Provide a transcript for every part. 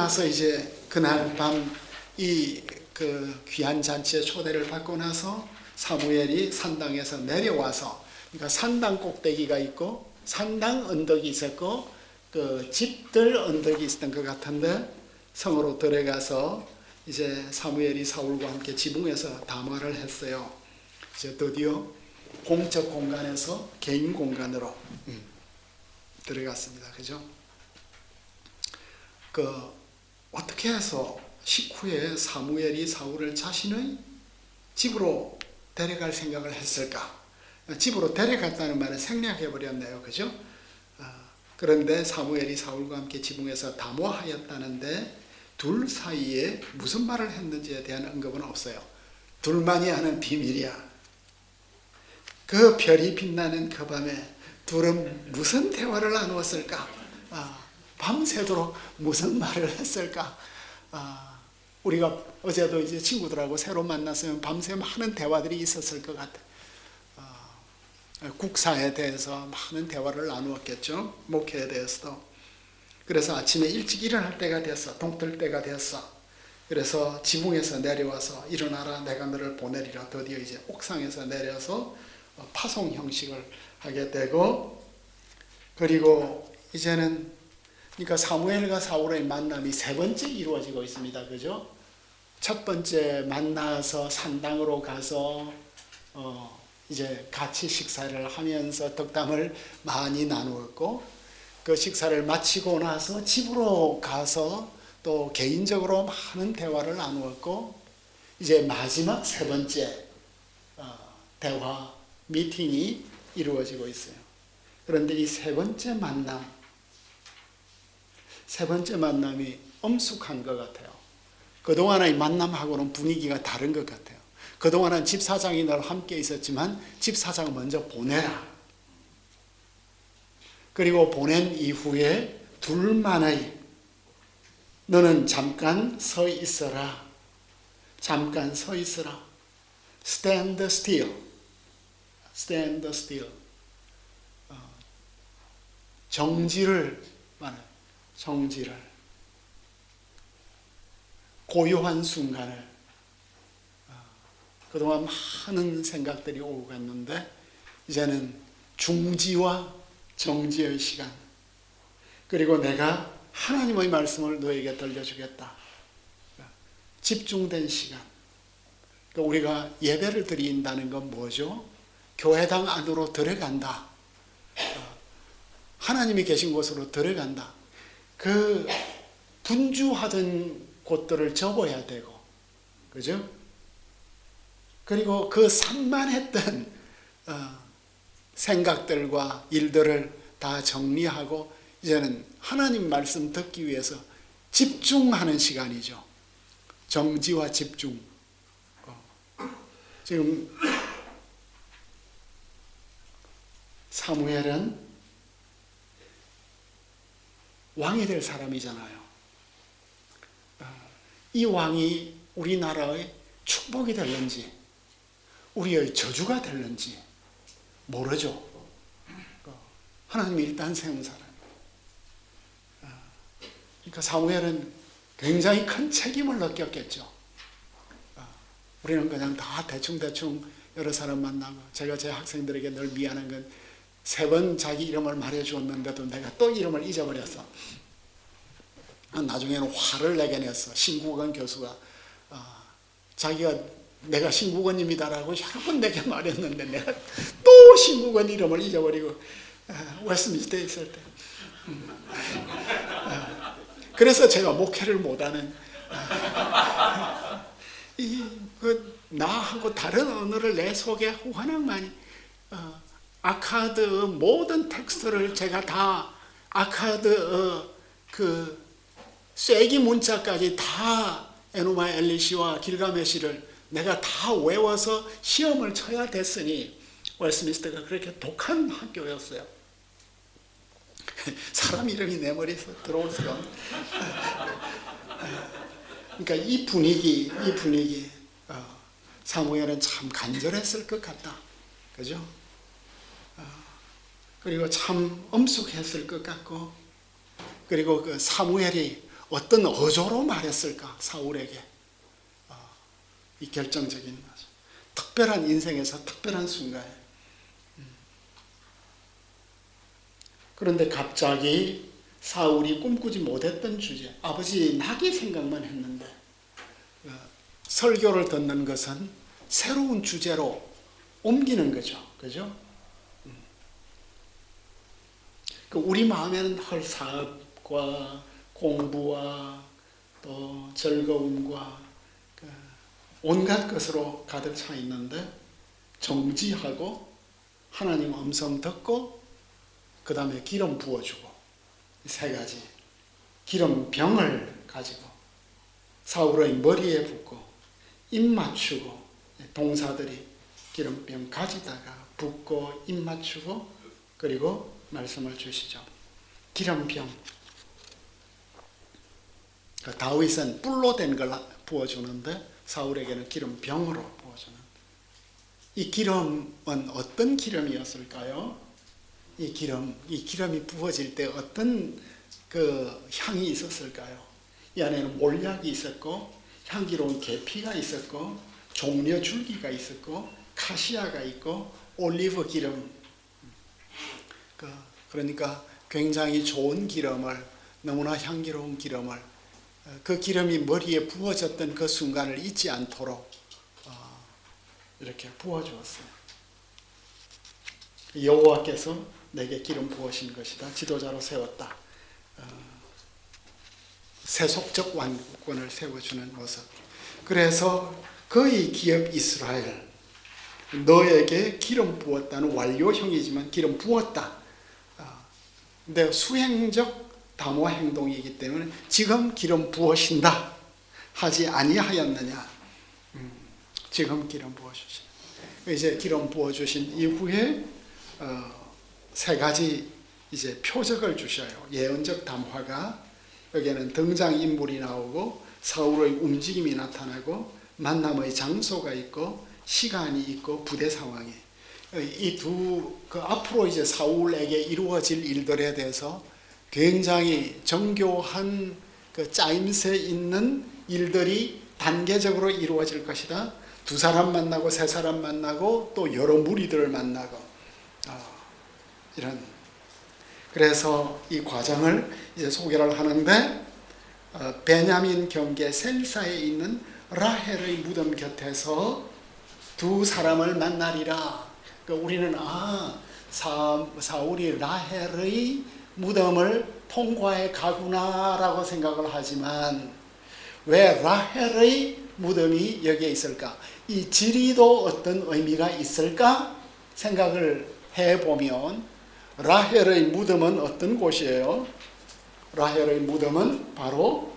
나서 이제 그날 밤 이 그 귀한 잔치에 초대를 받고 나서 사무엘이 산당에서 내려와서, 그러니까 산당 꼭대기가 있고 산당 언덕이 있었고 그 집들 언덕이 있었던 것 같은데, 성으로 들어가서 이제 사무엘이 사울과 함께 지붕에서 담화를 했어요. 이제 드디어 공적 공간에서 개인 공간으로 들어갔습니다. 그죠? 어떻게 해서 식후에 사무엘이 사울을 자신의 집으로 데려갈 생각을 했을까? 집으로 데려갔다는 말을 생략해 버렸네요. 그죠? 그런데 사무엘이 사울과 함께 지붕에서 담화하였다는데 둘 사이에 무슨 말을 했는지에 대한 언급은 없어요. 둘만이 아는 비밀이야. 그 별이 빛나는 그 밤에 둘은 무슨 대화를 나누었을까? 밤새도록 무슨 말을 했을까? 우리가 어제도 이제 친구들하고 새로 만났으면 밤새 많은 대화들이 있었을 것 같아요. 국사에 대해서 많은 대화를 나누었겠죠. 목회에 대해서도. 그래서 아침에 일찍 일어날 때가 됐어. 동뜰 때가 됐어. 그래서 지붕에서 내려와서 일어나라, 내가 너를 보내리라. 드디어 이제 옥상에서 내려서 파송 형식을 하게 되고, 그리고 이제는 그러니까 사무엘과 사울의 만남이 세 번째 이루어지고 있습니다. 그죠? 첫 번째 만나서 산당으로 가서 이제 같이 식사를 하면서 덕담을 많이 나누었고, 그 식사를 마치고 나서 집으로 가서 또 개인적으로 많은 대화를 나누었고, 이제 마지막 세 번째 대화 미팅이 이루어지고 있어요. 그런데 이 세 번째 만남이 엄숙한 것 같아요. 그동안의 만남하고는 분위기가 다른 것 같아요. 그동안은 집사장이 늘 함께 있었지만 집사장을 먼저 보내라. 그리고 보낸 이후에 둘만의, 너는 잠깐 서 있어라. 잠깐 서 있어라. Stand still. Stand still. 정지를 말해요. 정지를. 고요한 순간을. 그동안 많은 생각들이 오고 갔는데 이제는 중지와 정지의 시간, 그리고 내가 하나님의 말씀을 너에게 들려주겠다. 집중된 시간. 우리가 예배를 드린다는 건 뭐죠? 교회당 안으로 들어간다. 하나님이 계신 곳으로 들어간다. 그 분주하던 곳들을 접어야 되고, 그죠? 그리고 그 산만했던 생각들과 일들을 다 정리하고 이제는 하나님 말씀 듣기 위해서 집중하는 시간이죠. 정지와 집중. 지금 사무엘은 왕이 될 사람이잖아요. 이 왕이 우리나라의 축복이 될는지 우리의 저주가 될는지 모르죠. 하나님이 일단 세운 사람이에요. 그러니까 사무엘은 굉장히 큰 책임을 느꼈겠죠. 우리는 그냥 다 대충 여러 사람 만나고, 제가 제 학생들에게 늘 미안한 건 3번 자기 이름을 말해주었는데도 내가 또 이름을 잊어버렸어. 나중에는 화를 내게 냈어. 신국원 교수가 자기가 내가 신국원입니다라고 여러 번 내게 말했는데 내가 또 신국원 이름을 잊어버리고, 웨스트민스터에 있을 때. 그래서 제가 목회를 못하는, 나하고 다른 언어를 내 속에 워낙 많이, 아카드 모든 텍스트를 제가 다, 아카드 쐐기 문자까지 다 에노마 엘리시와 길가메시를 내가 다 외워서 시험을 쳐야 됐으니, 웨스트민스터가 그렇게 독한 학교였어요. 사람 이름이 내 머리에서 들어올 수가 없는. 그러니까 이 분위기, 사무엘은 참 간절했을 것 같다. 그죠? 그리고 참 엄숙했을 것 같고, 그리고 그 사무엘이 어떤 어조로 말했을까? 사울에게 이 결정적인 특별한 인생에서 특별한 순간에. 그런데 갑자기 사울이 꿈꾸지 못했던 주제, 아버지 나귀 생각만 했는데 설교를 듣는 것은 새로운 주제로 옮기는 거죠. 그죠? 우리 마음에는 헐 사업과 공부와 또 즐거움과 온갖 것으로 가득 차 있는데 정지하고 하나님 음성 듣고 그 다음에 기름 부어주고 세 가지 기름병을 가지고 사울의 머리에 붓고 입 맞추고 동사들이 기름병 가지다가 붓고 입 맞추고 그리고 말씀을 주시죠. 기름병. 다윗은 뿔로 된 걸 부어주는데 사울에게는 기름병으로 부어주는. 이 기름은 어떤 기름이었을까요? 이 기름이 부어질 때 어떤 그 향이 있었을까요? 이 안에는 몰약이 있었고 향기로운 계피가 있었고 종려 줄기가 있었고 카시아가 있고 올리브 기름. 그러니까 굉장히 좋은 기름을, 너무나 향기로운 기름을, 그 기름이 머리에 부어졌던 그 순간을 잊지 않도록 이렇게 부어주었어요. 여호와께서 내게 기름 부으신 것이다. 지도자로 세웠다. 세속적 왕권을 세워주는 모습. 그래서 거의 기업 이스라엘, 너에게 기름 부었다는 완료형이지만 기름 부었다. 근데 수행적 담화 행동이기 때문에 지금 기름 부으신다 하지 아니하였느냐. 지금 기름 부어주신. 이제 기름 부어주신 이후에 세 가지 이제 표적을 주셔요. 예언적 담화가 여기에는 등장인물이 나오고 사울의 움직임이 나타나고 만남의 장소가 있고 시간이 있고 부대 상황이. 이 그 앞으로 이제 사울에게 이루어질 일들에 대해서 굉장히 정교한 그 짜임새 있는 일들이 단계적으로 이루어질 것이다. 두 사람 만나고 세 사람 만나고 또 여러 무리들을 만나고 이런. 그래서 이 과정을 이제 소개를 하는데 베냐민 경계 셀사에 있는 라헬의 무덤 곁에서 두 사람을 만나리라. 우리는 사울이 라헬의 무덤을 통과해 가구나라고 생각을 하지만 왜 라헬의 무덤이 여기에 있을까? 이 지리도 어떤 의미가 있을까? 생각을 해보면 라헬의 무덤은 어떤 곳이에요? 라헬의 무덤은 바로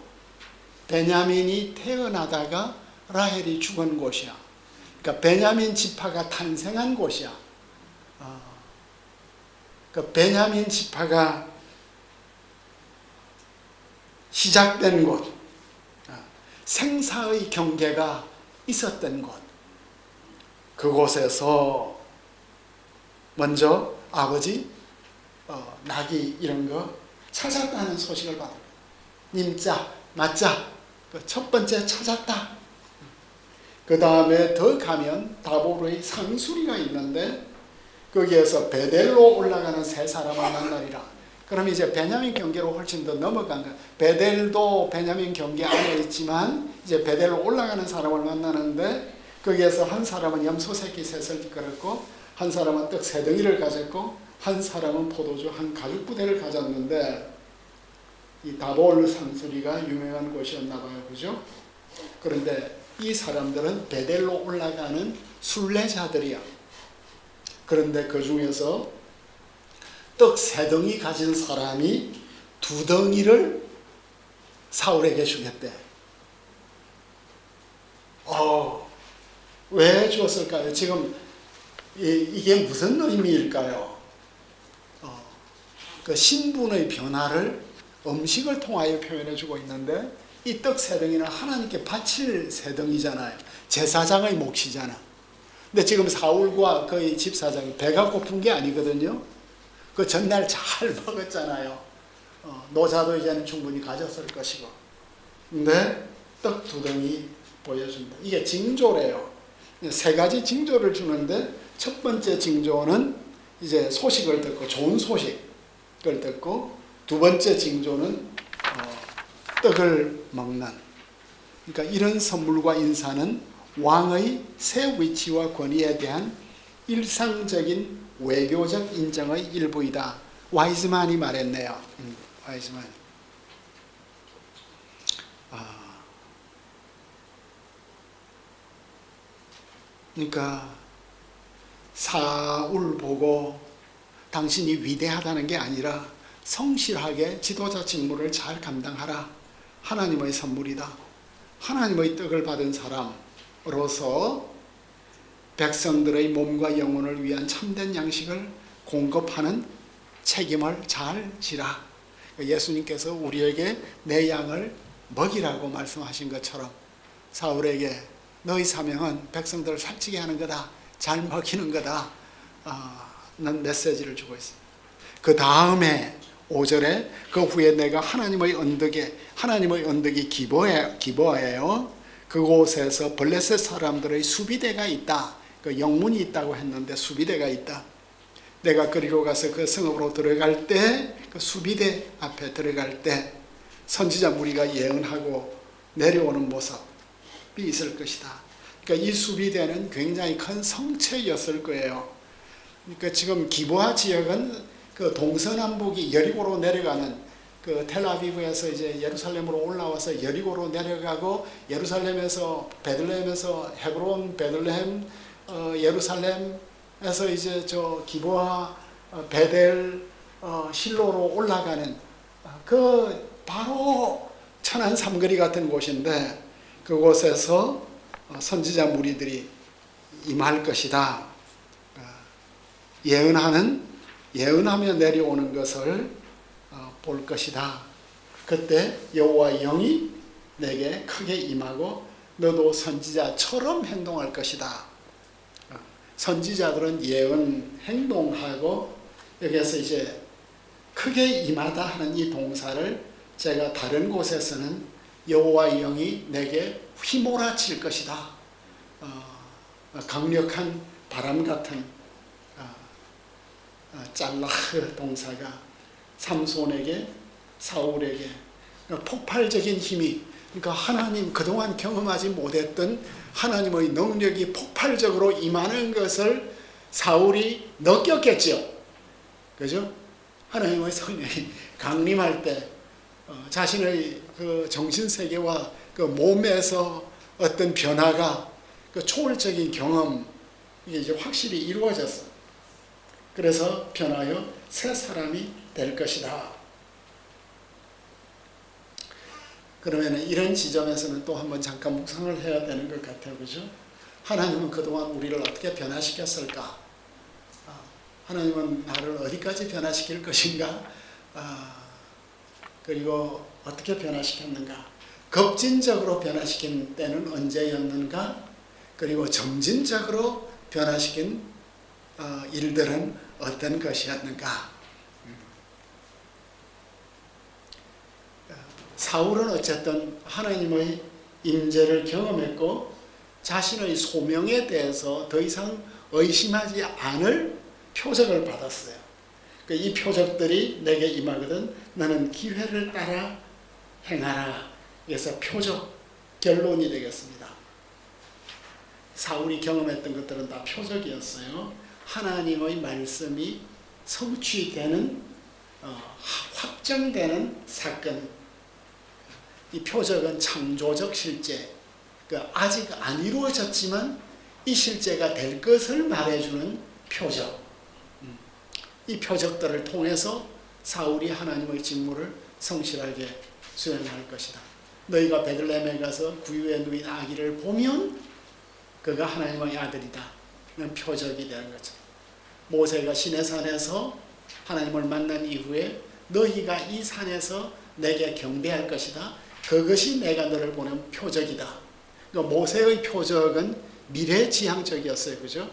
베냐민이 태어나다가 라헬이 죽은 곳이야. 그러니까 베냐민 지파가 탄생한 곳이야. 그 베냐민 지파가 시작된 곳, 생사의 경계가 있었던 곳, 그곳에서 먼저 아버지 낙이 이런 거 찾았다는 소식을 받아요. 님자, 맞자, 첫 번째 찾았다. 그 다음에 더 가면 다볼의 상수리가 있는데 거기에서 베델로 올라가는 세 사람을 만나리라. 그럼 이제 베냐민 경계로 훨씬 더 넘어간 거야. 베델도 베냐민 경계 안에 있지만 이제 베델로 올라가는 사람을 만나는데 거기에서 한 사람은 염소 새끼 셋을 끌었고 한 사람은 떡 세 덩이를 가졌고 한 사람은 포도주 한 가죽 부대를 가졌는데 이 다볼 상수리가 유명한 곳이었나 봐요. 그죠? 그런데 이 사람들은 베델로 올라가는 순례자들이야. 그런데 그 중에서 떡 세 덩이 가진 사람이 두 덩이를 사울에게 주겠대. 왜 주었을까요? 지금 이게 무슨 의미일까요? 그 신분의 변화를 음식을 통하여 표현해 주고 있는데 이 떡 세 덩이는 하나님께 바칠 세 덩이잖아요. 제사장의 몫이잖아. 근데 지금 사울과 그의 집사장이 배가 고픈 게 아니거든요. 그 전날 잘 먹었잖아요. 노자도 이제는 충분히 가졌을 것이고. 근데 떡 두 덩이 보여준다. 이게 징조래요. 세 가지 징조를 주는데 첫 번째 징조는 이제 소식을 듣고 좋은 소식을 듣고 두 번째 징조는 떡을 먹는. 그러니까 이런 선물과 인사는 왕의 새 위치와 권위에 대한 일상적인 외교적 인정의 일부이다. 와이즈만이 말했네요. 와이즈만. 그러니까 사울 보고 당신이 위대하다는 게 아니라 성실하게 지도자 직무를 잘 감당하라. 하나님의 선물이다. 하나님의 떡을 받은 사람으로서 백성들의 몸과 영혼을 위한 참된 양식을 공급하는 책임을 잘 지라. 예수님께서 우리에게 내 양을 먹이라고 말씀하신 것처럼 사울에게 너희 사명은 백성들을 살찌게 하는 거다. 잘 먹이는 거다. 는 메시지를 주고 있습니다. 그 다음에 5절에 그 후에 내가 하나님의 언덕이 기브아예요. 그곳에서 블레셋 사람들의 수비대가 있다. 그 영문이 있다고 했는데 수비대가 있다. 내가 그리로 가서 그 성읍으로 들어갈 때, 그 수비대 앞에 들어갈 때 선지자 무리가 예언하고 내려오는 모습이 있을 것이다. 그러니까 이 수비대는 굉장히 큰 성체였을 거예요. 그러니까 지금 기브아 지역은 그 동서남북이 여리고로 내려가는 그 텔아비브에서 이제 예루살렘으로 올라와서 여리고로 내려가고 예루살렘에서 베들레헴에서 헤브론, 베들레헴, 예루살렘에서 이제 저 기브아, 베델, 실로로 올라가는 그 바로 천안 삼거리 같은 곳인데 그곳에서 선지자 무리들이 임할 것이다. 예언하며 내려오는 것을 볼 것이다. 그때 여호와의 영이 내게 크게 임하고 너도 선지자처럼 행동할 것이다. 선지자들은 예언, 행동하고 여기에서 이제 크게 임하다 하는 이 동사를 제가 다른 곳에서는 여호와의 영이 내게 휘몰아칠 것이다. 강력한 바람 같은 짤라흐 동사가 삼손에게 사울에게 폭발적인 힘이, 그러니까 하나님 그동안 경험하지 못했던 하나님의 능력이 폭발적으로 임하는 것을 사울이 느꼈겠죠. 그죠? 하나님의 성령이 강림할 때 자신의 그 정신세계와 그 몸에서 어떤 변화가 그 초월적인 경험 이게 이제 확실히 이루어졌어. 그래서 변하여 새 사람이 될 것이다. 그러면 이런 지점에서는 또 한번 잠깐 묵상을 해야 되는 것 같아요. 그죠? 하나님은 그동안 우리를 어떻게 변화시켰을까? 하나님은 나를 어디까지 변화시킬 것인가? 그리고 어떻게 변화시켰는가? 급진적으로 변화시킨 때는 언제였는가? 그리고 점진적으로 변화시킨 일들은 어떤 것이었는가? 사울은 어쨌든 하나님의 임재를 경험했고 자신의 소명에 대해서 더 이상 의심하지 않을 표적을 받았어요. 이 표적들이 내게 임하거든 너는 기회를 따라 행하라. 그래서 표적, 결론이 되겠습니다. 사울이 경험했던 것들은 다 표적이었어요. 하나님의 말씀이 성취되는, 확정되는 사건. 이 표적은 창조적 실제, 아직 안 이루어졌지만 이 실제가 될 것을 말해주는 표적. 이 표적들을 통해서 사울이 하나님의 직무를 성실하게 수행할 것이다. 너희가 베들레헴에 가서 구유에 누인 아기를 보면 그가 하나님의 아들이다. 이런 표적이 되는 거죠. 모세가 시내산에서 하나님을 만난 이후에 너희가 이 산에서 내게 경배할 것이다. 그것이 내가 너를 보낸 표적이다. 그러니까 모세의 표적은 미래지향적이었어요. 그죠?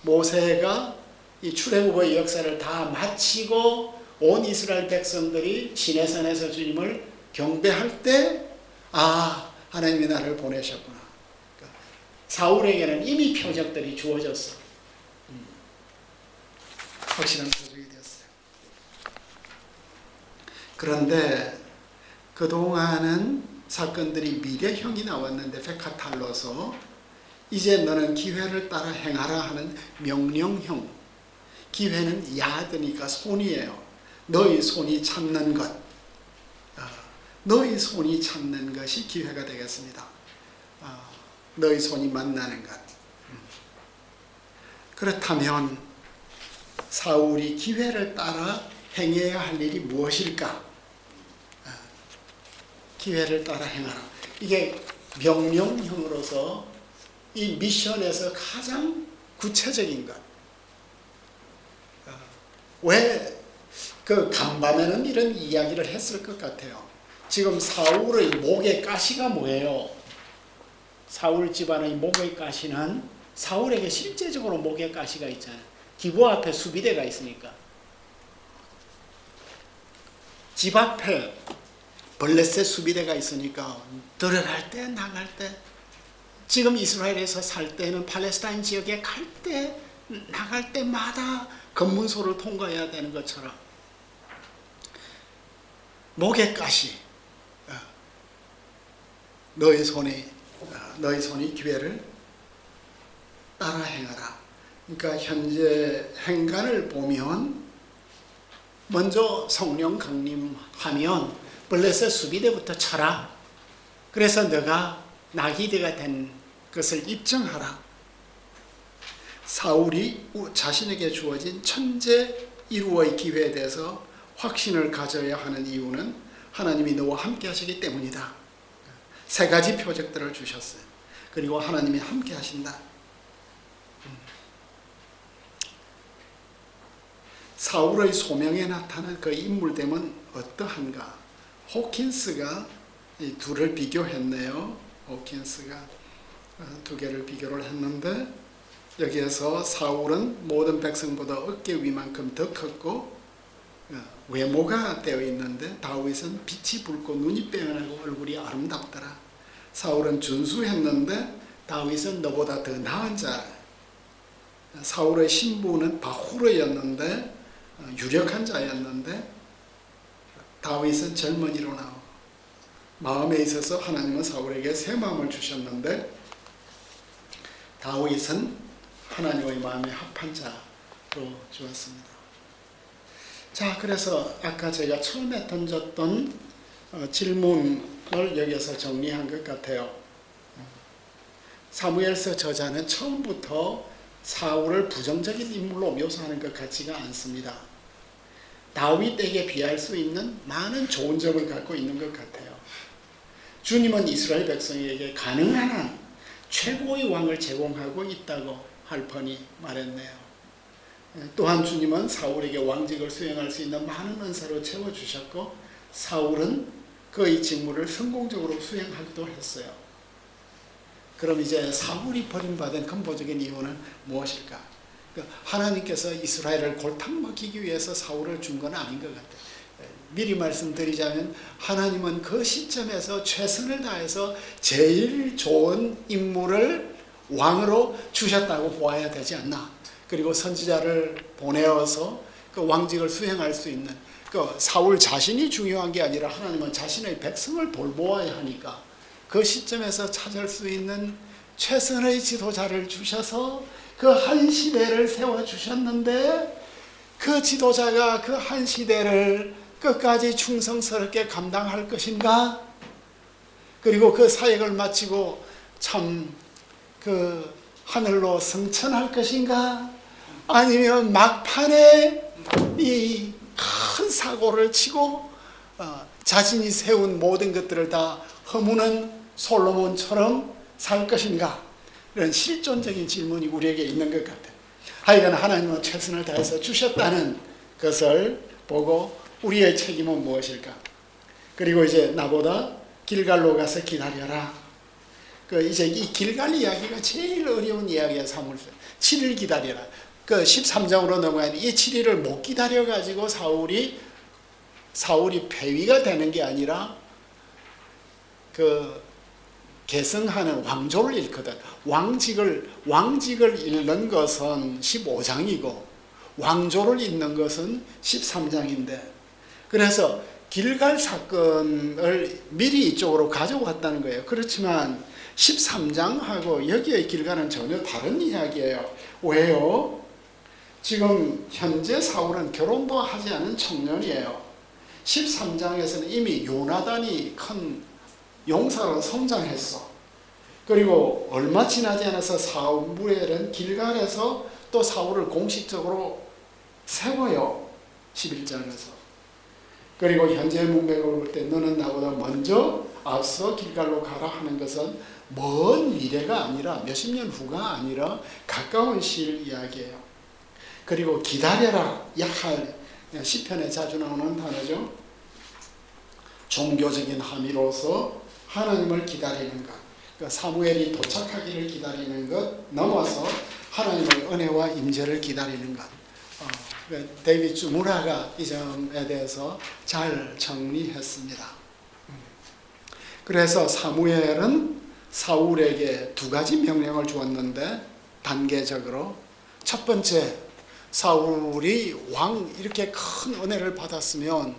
모세가 이 출애굽의 역사를 다 마치고 온 이스라엘 백성들이 시내산에서 주님을 경배할 때 아, 하나님이 나를 보내셨구나. 그러니까 사울에게는 이미 표적들이 주어졌어. 확실한 표적이 되었어요. 그런데 그동안은 사건들이 미래형이 나왔는데 페카탈로서 이제 너는 기회를 따라 행하라 하는 명령형. 기회는 야드니까 손이에요. 너희 손이 찾는 것. 너희 손이 찾는 것이 기회가 되겠습니다. 너희 손이 만나는 것. 그렇다면 사울이 기회를 따라 행해야 할 일이 무엇일까? 기회를 따라 행하라. 이게 명령형으로서 이 미션에서 가장 구체적인 것. 왜 그 간밤에는 이런 이야기를 했을 것 같아요. 지금 사울의 목의 가시가 뭐예요? 사울 집안의 목의 가시는 사울에게 실제적으로 목의 가시가 있잖아요. 기부 앞에 수비대가 있으니까. 집 앞에 블레셋 수비대가 있으니까 들어갈 때 나갈 때 지금 이스라엘에서 살 때는 팔레스타인 지역에 갈 때 나갈 때마다 검문소를 통과해야 되는 것처럼 목의 가시 너희 손이 기회를 따라 행하라. 그러니까 현재 행간을 보면 먼저 성령 강림하면 블레셋 수비대부터 쳐라. 그래서 너가 나기대가 된 것을 입증하라. 사울이 자신에게 주어진 천재 이루어의 기회에 대해서 확신을 가져야 하는 이유는 하나님이 너와 함께 하시기 때문이다. 세 가지 표적들을 주셨어요. 그리고 하나님이 함께 하신다. 사울의 소명에 나타난 그 인물됨은 어떠한가? 호킨스가 이 둘을 비교했네요. 호킨스가 두 개를 비교를 했는데 여기에서 사울은 모든 백성보다 어깨 위만큼 더 컸고 외모가 되어 있는데 다윗은 빛이 붉고 눈이 빼어나고 얼굴이 아름답더라. 사울은 준수했는데 다윗은 너보다 더 나은 자. 사울의 신부는 바후르였는데 유력한 자였는데 다윗은 젊은이로 나오고 마음에 있어서 하나님은 사울에게 새 마음을 주셨는데 다윗은 하나님의 마음에 합한 자로 주었습니다. 자, 그래서 아까 제가 처음에 던졌던 질문을 여기서 정리한 것 같아요. 사무엘서 저자는 처음부터 사울을 부정적인 인물로 묘사하는 것 같지가 않습니다. 다윗에게 비할 수 있는 많은 좋은 점을 갖고 있는 것 같아요. 주님은 이스라엘 백성에게 가능한 한 최고의 왕을 제공하고 있다고 할퍼니 말했네요. 또한 주님은 사울에게 왕직을 수행할 수 있는 많은 은사로 채워주셨고 사울은 그의 직무를 성공적으로 수행하기도 했어요. 그럼 이제 사울이 버림받은 근본적인 이유는 무엇일까? 하나님께서 이스라엘을 골탕 먹이기 위해서 사울을 준 건 아닌 것 같아요. 미리 말씀드리자면 하나님은 그 시점에서 최선을 다해서 제일 좋은 인물을 왕으로 주셨다고 보아야 되지 않나. 그리고 선지자를 보내어서 그 왕직을 수행할 수 있는 그 사울 자신이 중요한 게 아니라 하나님은 자신의 백성을 돌보아야 하니까 그 시점에서 찾을 수 있는 최선의 지도자를 주셔서 그 한 시대를 세워주셨는데 그 지도자가 그 한 시대를 끝까지 충성스럽게 감당할 것인가? 그리고 그 사역을 마치고 참 그 하늘로 승천할 것인가? 아니면 막판에 이 큰 사고를 치고 자신이 세운 모든 것들을 다 허무는 솔로몬처럼 살 것인가? 이런 실존적인 질문이 우리에게 있는 것 같아요. 하여간 하나님은 최선을 다해서 주셨다는 것을 보고 우리의 책임은 무엇일까? 그리고 이제 나보다 길갈로 가서 기다려라. 이제 이 길갈 이야기가 제일 어려운 이야기야. 사무엘서 7일 기다려라. 13장으로 넘어가는 이 7일을 못 기다려가지고 사울이 폐위가 되는 게 아니라 그 계승하는 왕조를 잃거든. 왕직을 잃는 것은 15장이고 왕조를 잃는 것은 13장인데, 그래서 길갈 사건을 미리 이쪽으로 가져왔다는 거예요. 그렇지만 13장하고 여기의 길갈은 전혀 다른 이야기예요. 왜요? 지금 현재 사울은 결혼도 하지 않은 청년이에요. 13장에서는 이미 요나단이 큰 용사로 성장했어. 그리고 얼마 지나지 않아서 사무엘은 길갈에서 또 사울을 공식적으로 세워요. 11장에서. 그리고 현재 문맥을 볼 때 너는 나보다 먼저 앞서 길갈로 가라 하는 것은 먼 미래가 아니라 몇십 년 후가 아니라 가까운 시일 이야기예요. 그리고 기다려라. 약할 시편에 자주 나오는 단어죠. 종교적인 함의로서 하나님을 기다리는 것, 그러니까 사무엘이 도착하기를 기다리는 것 넘어서 하나님의 은혜와 임재를 기다리는 것. 데이비드 주무라가 이 점에 대해서 잘 정리했습니다. 그래서 사무엘은 사울에게 두 가지 명령을 주었는데, 단계적으로 첫 번째, 사울이 왕 이렇게 큰 은혜를 받았으면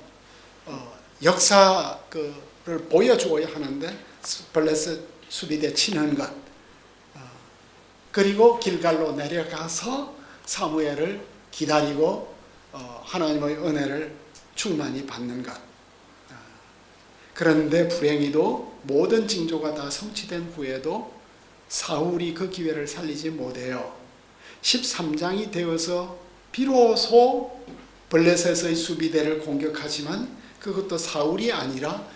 역사를 보여주어야 하는데 블레셋 수비대 치는 것, 그리고 길갈로 내려가서 사무엘을 기다리고 하나님의 은혜를 충만히 받는 것. 그런데 불행히도 모든 징조가 다 성취된 후에도 사울이 그 기회를 살리지 못해요. 13장이 되어서 비로소 블레셋의 수비대를 공격하지만 그것도 사울이 아니라